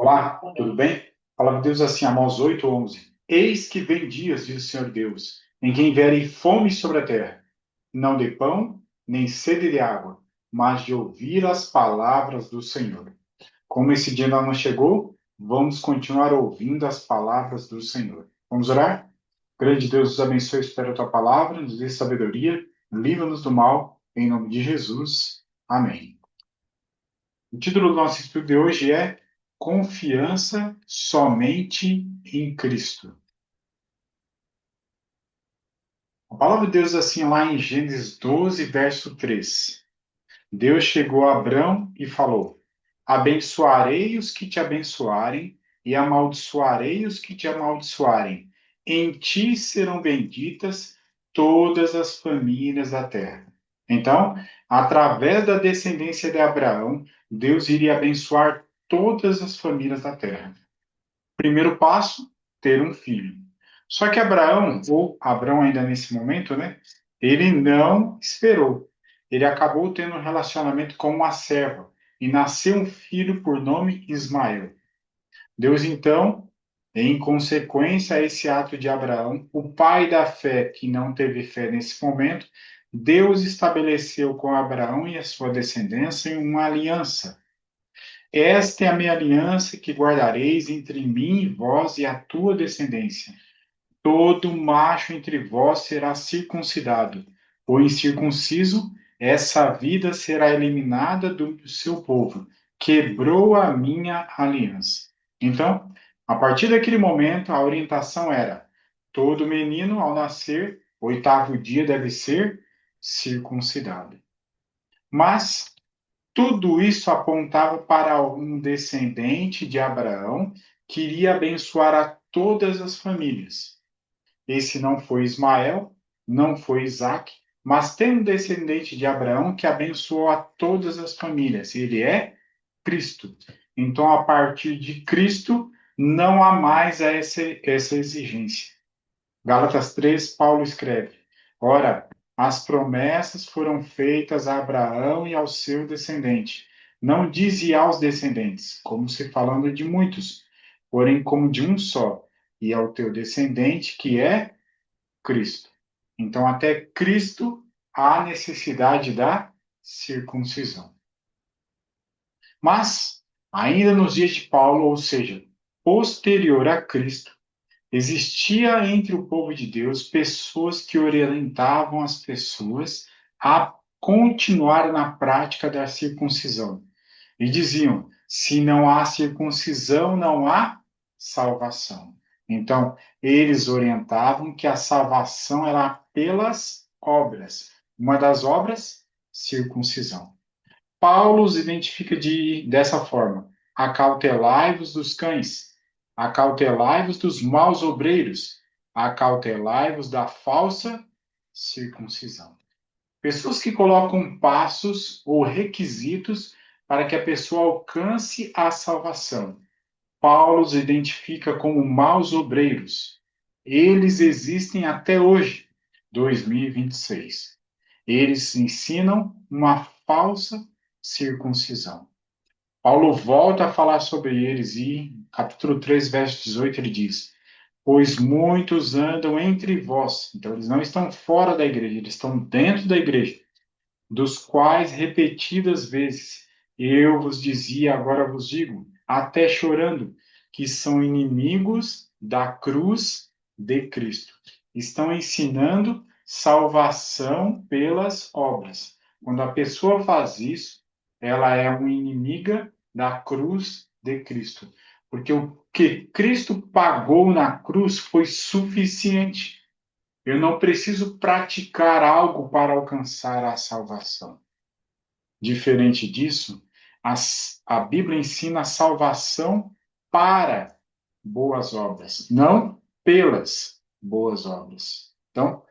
Olá, tudo bem? A palavra de Deus assim, Amós 8:11. Eis que vem dias, diz o Senhor Deus, em que enviarei fome sobre a terra, não de pão, nem sede de água, mas de ouvir as palavras do Senhor. Como esse dia ainda não chegou, vamos continuar ouvindo as palavras do Senhor. Vamos orar? Grande Deus, nos abençoe, espero a tua palavra, nos dê sabedoria, livra-nos do mal, em nome de Jesus. Amém. O título do nosso estudo de hoje é Confiança somente em Cristo. A palavra de Deus diz assim lá em Gênesis 12, verso 3. Deus chegou a Abrão e falou: Abençoarei os que te abençoarem e amaldiçoarei os que te amaldiçoarem. Em ti serão benditas todas as famílias da terra. Então, através da descendência de Abraão, Deus iria abençoar todas as famílias da terra. Primeiro passo, ter um filho. Só que Abraão, ou Abraão ainda nesse momento, né? Ele não esperou. Ele acabou tendo um relacionamento com uma serva e nasceu um filho por nome Ismael. Deus então, em consequência a esse ato de Abraão, o pai da fé que não teve fé nesse momento, Deus estabeleceu com Abraão e a sua descendência uma aliança. Esta é a minha aliança que guardareis entre mim e vós e a tua descendência. Todo macho entre vós será circuncidado. O incircunciso, essa vida será eliminada do seu povo. Quebrou a minha aliança. Então, a partir daquele momento, a orientação era: todo menino, ao nascer, oitavo dia deve ser circuncidado. Mas tudo isso apontava para um descendente de Abraão que iria abençoar a todas as famílias. Esse não foi Ismael, não foi Isaac, mas tem um descendente de Abraão que abençoou a todas as famílias. Ele é Cristo. Então, a partir de Cristo, não há mais essa exigência. Gálatas 3, Paulo escreve: Ora, as promessas foram feitas a Abraão e ao seu descendente. Não dize aos descendentes, como se falando de muitos, porém como de um só, e ao teu descendente, que é Cristo. Então, até Cristo há necessidade da circuncisão. Mas, ainda nos dias de Paulo, ou seja, posterior a Cristo, existia entre o povo de Deus pessoas que orientavam as pessoas a continuar na prática da circuncisão. E diziam: se não há circuncisão, não há salvação. Então, eles orientavam que a salvação era pelas obras. Uma das obras, circuncisão. Paulo os identifica dessa forma: acautelai-vos dos cães, acautelai-vos dos maus obreiros, acautelai-vos da falsa circuncisão. Pessoas que colocam passos ou requisitos para que a pessoa alcance a salvação. Paulo os identifica como maus obreiros. Eles existem até hoje, 2026. Eles ensinam uma falsa circuncisão. Paulo volta a falar sobre eles e, capítulo 3, verso 18, ele diz: Pois muitos andam entre vós. Então, eles não estão fora da igreja, eles estão dentro da igreja, dos quais repetidas vezes eu vos dizia, agora vos digo, até chorando, que são inimigos da cruz de Cristo. Estão ensinando salvação pelas obras. Quando a pessoa faz isso, ela é uma inimiga da cruz de Cristo. Porque o que Cristo pagou na cruz foi suficiente. Eu não preciso praticar algo para alcançar a salvação. Diferente disso, a Bíblia ensina a salvação para boas obras, não pelas boas obras. Então,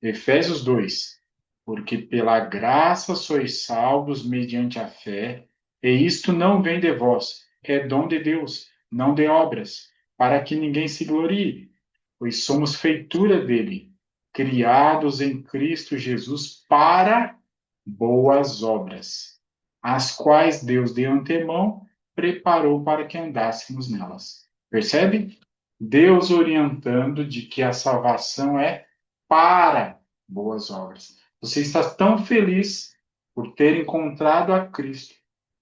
Efésios 2: Porque pela graça sois salvos mediante a fé, e isto não vem de vós, é dom de Deus, não de obras, para que ninguém se glorie, pois somos feitura dele, criados em Cristo Jesus para boas obras, as quais Deus de antemão preparou para que andássemos nelas. Percebe? Deus orientando de que a salvação é para boas obras. Você está tão feliz por ter encontrado a Cristo,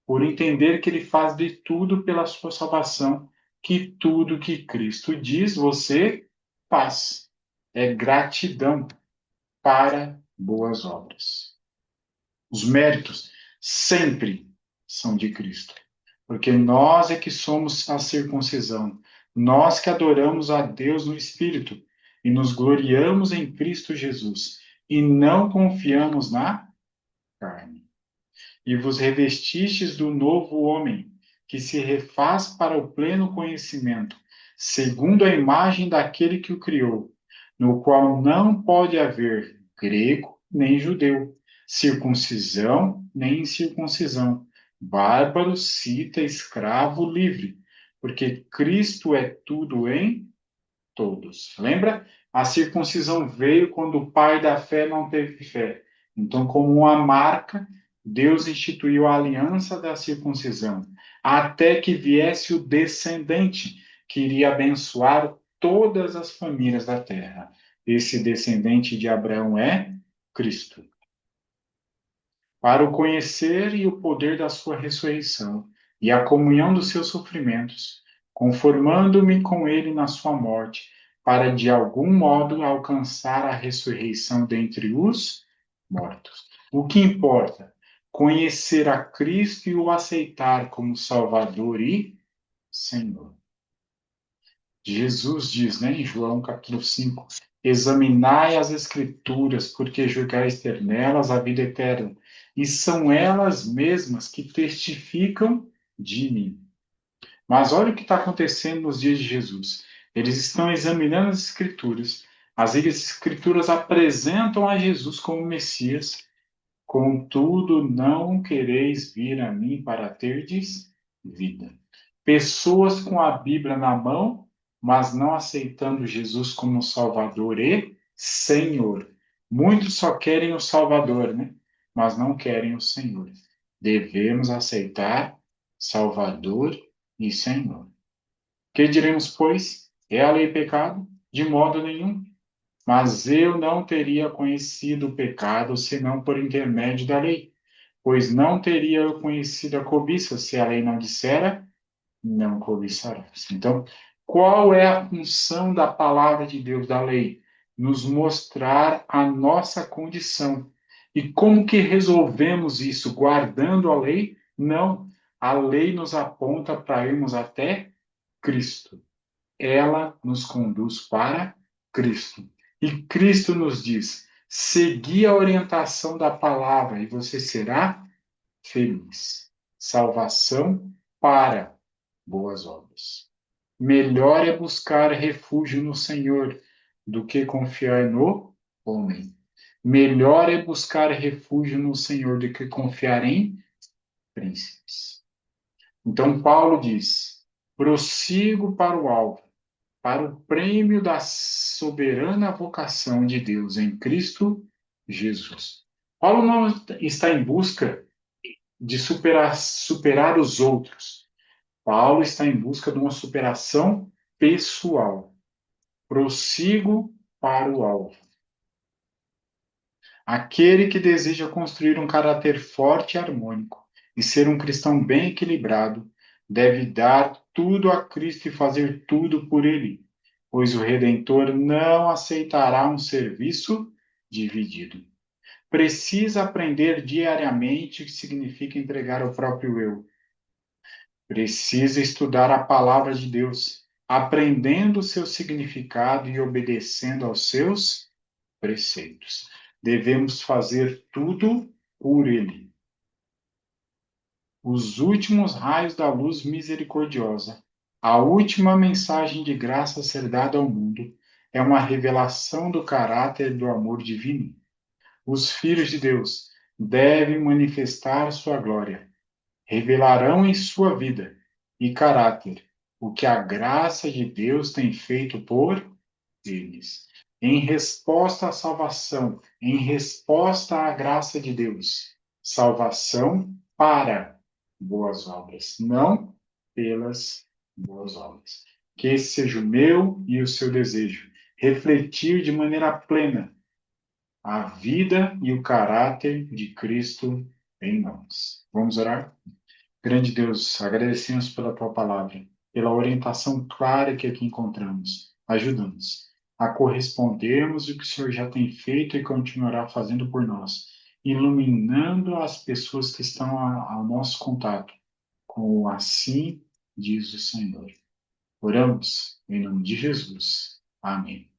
por entender que Ele faz de tudo pela sua salvação, que tudo que Cristo diz, você faz. É gratidão para boas obras. Os méritos sempre são de Cristo, porque nós é que somos a circuncisão, nós que adoramos a Deus no Espírito e nos gloriamos em Cristo Jesus e não confiamos na carne. E vos revestistes do novo homem, que se refaz para o pleno conhecimento, segundo a imagem daquele que o criou, no qual não pode haver grego nem judeu, circuncisão nem incircuncisão, bárbaro, cita, escravo, livre, porque Cristo é tudo em todos. Lembra? A circuncisão veio quando o pai da fé não teve fé. Então, como uma marca, Deus instituiu a aliança da circuncisão, até que viesse o descendente, que iria abençoar todas as famílias da terra. Esse descendente de Abraão é Cristo, para o conhecer e o poder da sua ressurreição e a comunhão dos seus sofrimentos, conformando-me com ele na sua morte, para de algum modo alcançar a ressurreição dentre os mortos. O que importa? Conhecer a Cristo e o aceitar como Salvador e Senhor. Jesus diz, né, em João capítulo 5, examinai as Escrituras, porque julgais ter nelas a vida eterna, e são elas mesmas que testificam de mim. Mas olha o que está acontecendo nos dias de Jesus. Eles estão examinando as Escrituras, as Escrituras apresentam a Jesus como Messias, contudo não quereis vir a mim para terdes vida. Pessoas com a Bíblia na mão, mas não aceitando Jesus como Salvador e Senhor. Muitos só querem o Salvador, né? Mas não querem o Senhor. Devemos aceitar Salvador e Senhor. Que diremos, pois? É a lei pecado? De modo nenhum. Mas eu não teria conhecido o pecado senão por intermédio da lei, pois não teria eu conhecido a cobiça se a lei não dissera, não cobiçarás. Então, qual é a função da palavra de Deus, da lei? Nos mostrar a nossa condição. E como que resolvemos isso? Guardando a lei? Não. A lei nos aponta para irmos até Cristo. Ela nos conduz para Cristo. E Cristo nos diz: segui a orientação da palavra e você será feliz. Salvação para boas obras. Melhor é buscar refúgio no Senhor do que confiar no homem. Melhor é buscar refúgio no Senhor do que confiar em príncipes. Então, Paulo diz: prossigo para o alvo, para o prêmio da soberana vocação de Deus em Cristo Jesus. Paulo não está em busca de superar os outros. Paulo está em busca de uma superação pessoal. Prossigo para o alvo. Aquele que deseja construir um caráter forte e harmônico e ser um cristão bem equilibrado, deve dar tudo a Cristo e fazer tudo por ele, pois o Redentor não aceitará um serviço dividido. Precisa aprender diariamente o que significa entregar o próprio eu. Precisa estudar a palavra de Deus, aprendendo o seu significado e obedecendo aos seus preceitos. Devemos fazer tudo por ele. Os últimos raios da luz misericordiosa, a última mensagem de graça a ser dada ao mundo, é uma revelação do caráter e do amor divino. Os filhos de Deus devem manifestar sua glória, revelarão em sua vida e caráter o que a graça de Deus tem feito por eles. Em resposta à salvação, em resposta à graça de Deus, salvação para boas obras, não pelas boas obras. Que esse seja o meu e o seu desejo, refletir de maneira plena a vida e o caráter de Cristo em nós. Vamos orar? Grande Deus, agradecemos pela tua palavra, pela orientação clara que aqui encontramos. Ajuda-nos a correspondermos o que o Senhor já tem feito e continuará fazendo por nós, iluminando as pessoas que estão ao nosso contato, como assim diz o Senhor. Oramos em nome de Jesus. Amém.